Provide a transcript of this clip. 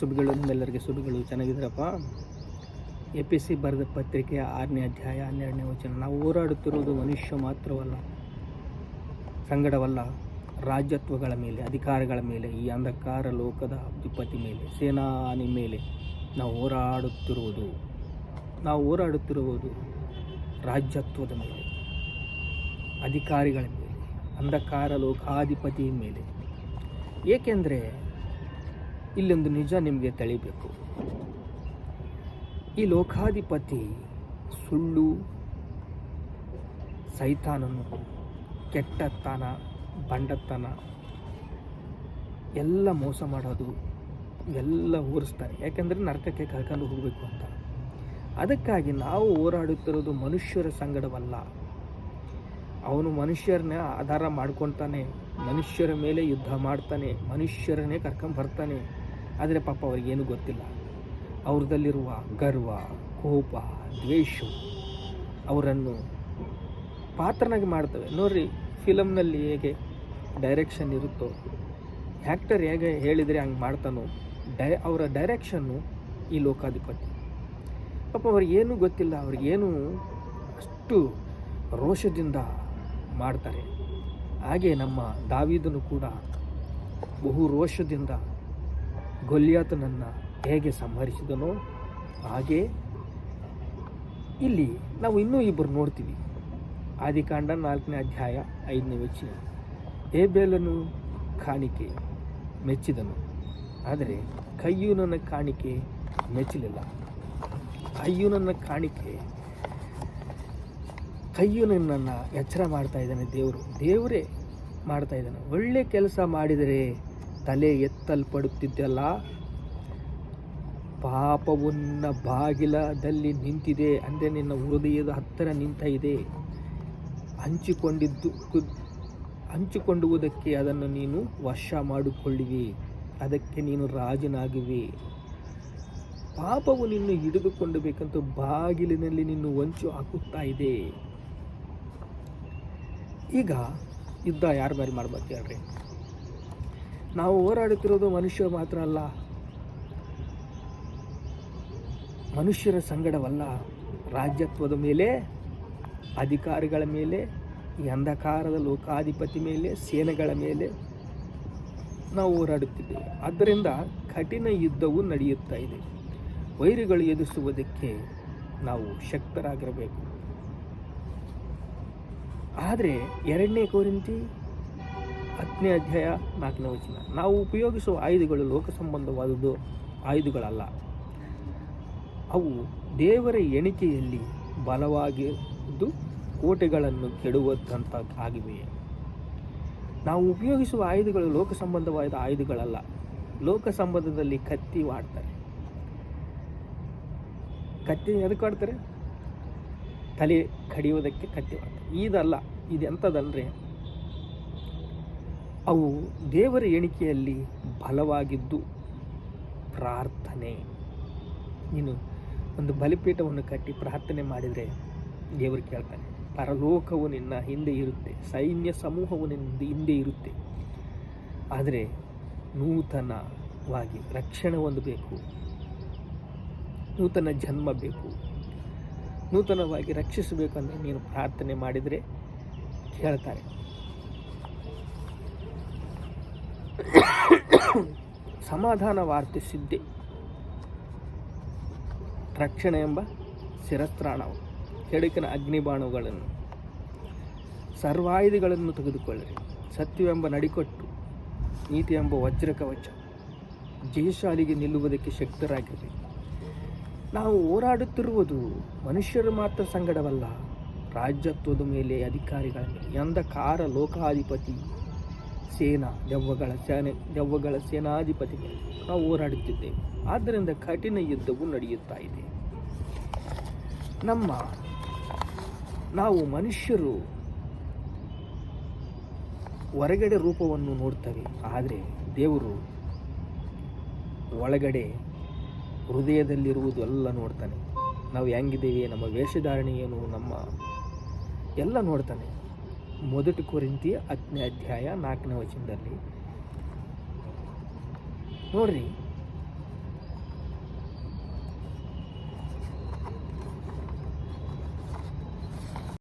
ಸುಬ್ಬಿಗಳು, ನಿಮ್ಮೆಲ್ಲರಿಗೆ ಸುಬ್ಬಿಗಳು. ಚೆನ್ನಾಗಿದ್ದೀರಪ್ಪ? APC ಬರೆದ ಪತ್ರಿಕೆಯ 6ನೇ ಅಧ್ಯಾಯ 12ನೇ ವಚನ. ನಾವು ಹೋರಾಡುತ್ತಿರುವುದು ಮನುಷ್ಯ ಮಾತ್ರವಲ್ಲ, ಸಂಗಡವಲ್ಲ, ರಾಜ್ಯತ್ವಗಳ ಮೇಲೆ, ಅಧಿಕಾರಗಳ ಮೇಲೆ, ಈ ಅಂಧಕಾರ ಲೋಕದ ಅಧಿಪತಿ ಮೇಲೆ, ಸೇನಾನಿ ಮೇಲೆ ನಾವು ಹೋರಾಡುತ್ತಿರುವುದು ರಾಜ್ಯತ್ವದ ಮೇಲೆ, ಅಧಿಕಾರಿಗಳ ಮೇಲೆ, ಅಂಧಕಾರ ಲೋಕಾಧಿಪತಿ ಮೇಲೆ. ಏಕೆಂದರೆ ಇಲ್ಲೊಂದು ನಿಜ ನಿಮಗೆ ತಿಳಿಬೇಕು. ಈ ಲೋಕಾಧಿಪತಿ ಸುಳ್ಳು, ಸೈತಾನನು, ಕೆಟ್ಟತನ, ಬಂಡತನ ಎಲ್ಲ ಮೋಸ ಮಾಡೋದು ಎಲ್ಲ ಓರಿಸ್ತಾನೆ. ಯಾಕೆಂದರೆ ನರಕಕ್ಕೆ ಕರ್ಕೊಂಡು ಹೋಗಬೇಕು ಅಂತ. ಅದಕ್ಕಾಗಿ ನಾವು ಹೋರಾಡುತ್ತಿರೋದು ಮನುಷ್ಯರ ಸಂಗಡವಲ್ಲ. ಅವನು ಮನುಷ್ಯರನ್ನ ಆಧಾರ ಮಾಡ್ಕೊತಾನೆ, ಮನುಷ್ಯರ ಮೇಲೆ ಯುದ್ಧ ಮಾಡ್ತಾನೆ, ಮನುಷ್ಯರನ್ನೇ ಕರ್ಕೊಂಬರ್ತಾನೆ. ಆದರೆ ಪಾಪ ಅವ್ರಿಗೇನು ಗೊತ್ತಿಲ್ಲ. ಅವ್ರದಲ್ಲಿರುವ ಗರ್ವ, ಕೋಪ, ದ್ವೇಷ ಅವರನ್ನು ಪಾತ್ರನಾಗಿ ಮಾಡ್ತವೆ. ನೋಡ್ರಿ, ಫಿಲಮ್ನಲ್ಲಿ ಹೇಗೆ ಡೈರೆಕ್ಷನ್ ಇರುತ್ತೋ, ಆ್ಯಕ್ಟರ್ ಹೇಗೆ ಹೇಳಿದರೆ ಹಂಗೆ ಮಾಡ್ತಾನೋ, ಅವರ ಡೈರೆಕ್ಷನ್ನು ಈ ಲೋಕಾಧಿಪತಿ. ಪಾಪ ಅವ್ರಿಗೇನು ಗೊತ್ತಿಲ್ಲ, ಅವ್ರಿಗೇನು ಅಷ್ಟು ರೋಷದಿಂದ ಮಾಡ್ತಾರೆ. ಹಾಗೆ ನಮ್ಮ ದಾವೀದನು ಕೂಡ ಬಹು ರೋಷದಿಂದ ಗೊಲ್ಯಾತನನ್ನು ಹೇಗೆ ಸಂಹರಿಸಿದನೋ ಹಾಗೆ ಇಲ್ಲಿ ನಾವು ಇನ್ನೂ ಇಬ್ಬರು ನೋಡ್ತೀವಿ. ಆದಿಕಾಂಡ 4ನೇ ಅಧ್ಯಾಯ 5ನೇ ವಚನ. ಹೇಬೇಲನು ಕಾಣಿಕೆ ಮೆಚ್ಚಿದನು, ಆದರೆ ಕಯ್ಯೂನನ ಕಾಣಿಕೆ ಮೆಚ್ಚಲಿಲ್ಲ. ಕಯ್ಯೂನನ್ನು ಎಚ್ಚರ ಮಾಡ್ತಾ ಇದ್ದಾನೆ ದೇವರೇ ಮಾಡ್ತಾ ಇದ್ದಾನೆ. ಒಳ್ಳೆ ಕೆಲಸ ಮಾಡಿದರೆ ತಲೆ ಎತ್ತಲ್ಪಡುತ್ತಿದ್ದಲ್ಲ, ಪಾಪವನ್ನ ಬಾಗಿಲದಲ್ಲಿ ನಿಂತಿದೆ, ಅಂದರೆ ನಿನ್ನ ಹೃದಯದ ಹತ್ತಿರ ನಿಂತ ಇದೆ. ಹಂಚಿಕೊಳ್ಳುವುದಕ್ಕೆ ಅದನ್ನು ನೀನು ವಶ ಮಾಡಿಕೊಳ್ಳುವಿ, ಅದಕ್ಕೆ ನೀನು ರಾಜನಾಗುವೆ. ಪಾಪವು ನಿನ್ನ ಹಿಡಿದುಕೊಂಡು ಬೇಕಂತ ಬಾಗಿಲಿನಲ್ಲಿ ನಿನ್ನ ಹೊಂಚು ಹಾಕುತ್ತಾ ಇದೆ. ಈಗ ಯುದ್ಧ ಯಾರ ಬಾರಿ ಮಾಡ್ಬೇಕು ಹೇಳ್ರಿ? ನಾವು ಹೋರಾಡುತ್ತಿರೋದು ಮನುಷ್ಯರು ಮಾತ್ರ ಅಲ್ಲ, ಮನುಷ್ಯರ ಸಂಗಡವಲ್ಲ, ರಾಜ್ಯತ್ವದ ಮೇಲೆ, ಅಧಿಕಾರಿಗಳ ಮೇಲೆ, ಈ ಅಂಧಕಾರದ ಲೋಕಾಧಿಪತಿ ಮೇಲೆ, ಸೇನೆಗಳ ಮೇಲೆ ನಾವು ಹೋರಾಡುತ್ತಿದ್ದೇವೆ. ಆದ್ದರಿಂದ ಕಠಿಣ ಯುದ್ಧವು ನಡೆಯುತ್ತಾ ಇದೆ. ವೈರಿಗಳು ಎದುರಿಸುವುದಕ್ಕೆ ನಾವು ಶಕ್ತರಾಗಿರಬೇಕು. ಆದರೆ 2ನೇ ಕೊರಿಂಥಿ 10ನೇ ಅಧ್ಯಾಯ 4ನೇ ವಚನ. ನಾವು ಉಪಯೋಗಿಸುವ ಆಯುಧಗಳು ಲೋಕ ಸಂಬಂಧವಾದದ್ದು ಆಯುಧಗಳಲ್ಲ. ಅವು ದೇವರ ಎಣಿಕೆಯಲ್ಲಿ ಬಲವಾಗಿದ್ದು ಕೋಟೆಗಳನ್ನು ಕೆಡುವಂಥ ಆಗಿವೆ. ನಾವು ಉಪಯೋಗಿಸುವ ಆಯುಧಗಳು ಲೋಕ ಸಂಬಂಧವಾದ ಆಯುಧಗಳಲ್ಲ. ಲೋಕ ಸಂಬಂಧದಲ್ಲಿ ಕತ್ತಿ ವಾಡ್ತಾರೆ. ಕತ್ತಿ ಎದಕ್ಕೆ ವಾಡ್ತಾರೆ? ತಲೆ ಕಡಿಯೋದಕ್ಕೆ ಕತ್ತಿ ವಾಡ್ತಾರೆ. ಇದಲ್ಲ. ಇದು ಎಂಥದಂದರೆ, ಅವು ದೇವರ ಎಣಿಕೆಯಲ್ಲಿ ಬಲವಾಗಿದ್ದು ಪ್ರಾರ್ಥನೆ. ನೀನು ಒಂದು ಬಲಿಪೀಠವನ್ನು ಕಟ್ಟಿ ಪ್ರಾರ್ಥನೆ ಮಾಡಿದರೆ ದೇವರು ಕೇಳ್ತಾನೆ. ಪರಲೋಕವು ನಿನ್ನ ಹಿಂದೆ ಇರುತ್ತೆ, ಸೈನ್ಯ ಸಮೂಹವು ನಿನ್ನ ಹಿಂದೆ ಇರುತ್ತೆ. ಆದರೆ ನೂತನವಾಗಿ ರಕ್ಷಣೆ ಹೊಂದಬೇಕು, ನೂತನ ಜನ್ಮ ಬೇಕು. ನೂತನವಾಗಿ ರಕ್ಷಿಸಬೇಕಂದ್ರೆ ನೀನು ಪ್ರಾರ್ಥನೆ ಮಾಡಿದರೆ ಕೇಳ್ತಾರೆ. ಸಮಾಧಾನ ವಾರ್ತೆ ಸಿದ್ಧೆ, ರಕ್ಷಣೆ ಎಂಬ ಶಿರಸ್ತ್ರಾಣವು, ಕೆಡುಕಿನ ಅಗ್ನಿಬಾಣುಗಳನ್ನು, ಸರ್ವಾಯುಧಗಳನ್ನು ತೆಗೆದುಕೊಳ್ಳಿರಿ. ಸತ್ಯವೆಂಬ ನಡಿಕಟ್ಟು, ನೀತಿ ಎಂಬ ವಜ್ರ ಕವಚ, ಜಯಶಾಲಿಗೆ ನಿಲ್ಲುವುದಕ್ಕೆ ಶಕ್ತರಾಗಿರಬೇಕು. ನಾವು ಹೋರಾಡುತ್ತಿರುವುದು ಮನುಷ್ಯರು ಮಾತ್ರ ಸಂಗಡವಲ್ಲ, ರಾಜ್ಯತ್ವದ ಮೇಲೆ, ಅಧಿಕಾರಿಗಳ ಮೇಲೆ, ಅಂಧಕಾರ ಲೋಕಾಧಿಪತಿ, ದೆವ್ವಗಳ ಸೇನಾಧಿಪತಿ ಮೇಲೆ ನಾವು ಹೋರಾಡುತ್ತಿದ್ದೇವೆ. ಆದ್ದರಿಂದ ಕಠಿಣ ಯುದ್ಧವು ನಡೆಯುತ್ತಾ ಇದೆ. ನಾವು ಮನುಷ್ಯರು ಹೊರಗಡೆ ರೂಪವನ್ನು ನೋಡ್ತೇವೆ, ಆದರೆ ದೇವರು ಒಳಗಡೆ ಹೃದಯದಲ್ಲಿರುವುದು ಎಲ್ಲ ನೋಡ್ತಾನೆ. ನಾವು ಹೆಂಗಿದ್ದೇವೆ, ನಮ್ಮ ವೇಷಧಾರಣೆ ಏನು, ನಮ್ಮ ಎಲ್ಲ ನೋಡ್ತಾನೆ. 1 ಕೊರಿಂಥಿ 10ನೇ ಅಧ್ಯಾಯ 4ನೇ ವಚನದಲ್ಲಿ ನೋಡ್ರಿ,